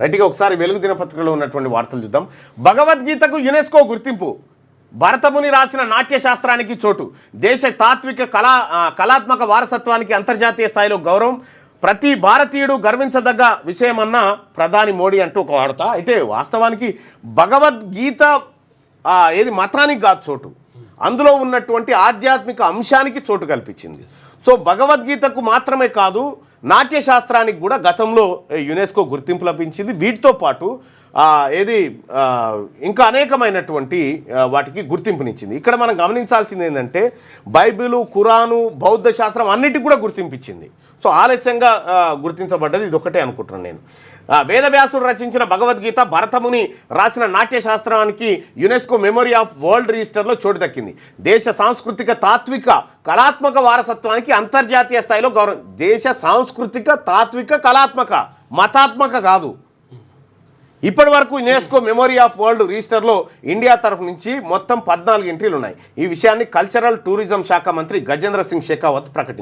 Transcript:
రైట్గా ఒకసారి వెలుగు దినపత్రికలో ఉన్నటువంటి వార్తలు చూద్దాం. భగవద్గీతకు యునెస్కో గుర్తింపు, భరతముని రాసిన నాట్యశాస్త్రానికి చోటు, దేశ తాత్విక కళాత్మక వారసత్వానికి అంతర్జాతీయ స్థాయిలో గౌరవం, ప్రతి భారతీయుడు గర్వించదగ్గ విషయమన్న ప్రధాని మోడీ అంటూ ఒక వార్త. అయితే వాస్తవానికి భగవద్గీత ఏది మతానికి కాదు చోటు, అందులో ఉన్నటువంటి ఆధ్యాత్మిక అంశానికి చోటు కల్పించింది. సో భగవద్గీతకు మాత్రమే కాదు, నాట్యశాస్త్రానికి కూడా గతంలో యునెస్కో గుర్తింపు లభించింది. వీటితో పాటు ఇంకా అనేకమైనటువంటి వాటికి గుర్తింపునిచ్చింది. ఇక్కడ మనం గమనించాల్సింది ఏంటంటే బైబిలు, ఖురాను, బౌద్ధ శాస్త్రం అన్నిటికి కూడా గుర్తింపించింది. సో ఆలస్యంగా గుర్తించబడ్డది ఇది ఒకటే అనుకుంటున్నాను నేను. వేదవ్యాసుడు రచించిన భగవద్గీత, భరతముని రాసిన నాట్యశాస్త్రానికి యునెస్కో మెమరీ ఆఫ్ వరల్డ్ రిజిస్టర్లో చోటు దక్కింది. దేశ సాంస్కృతిక తాత్విక కళాత్మక వారసత్వానికి అంతర్జాతీయ స్థాయిలో గౌరవం. దేశ సాంస్కృతిక తాత్విక కళాత్మక, మతాత్మక కాదు. ఇప్పటి వరకు యునెస్కో మెమరీ ఆఫ్ వరల్డ్ రిజిస్టర్లో ఇండియా తరఫు నుంచి మొత్తం 14 ఎంట్రీలు ఉన్నాయి. ఈ విషయాన్ని కల్చరల్ టూరిజం శాఖ మంత్రి గజేంద్ర సింగ్ షెకావత్ ప్రకటించారు.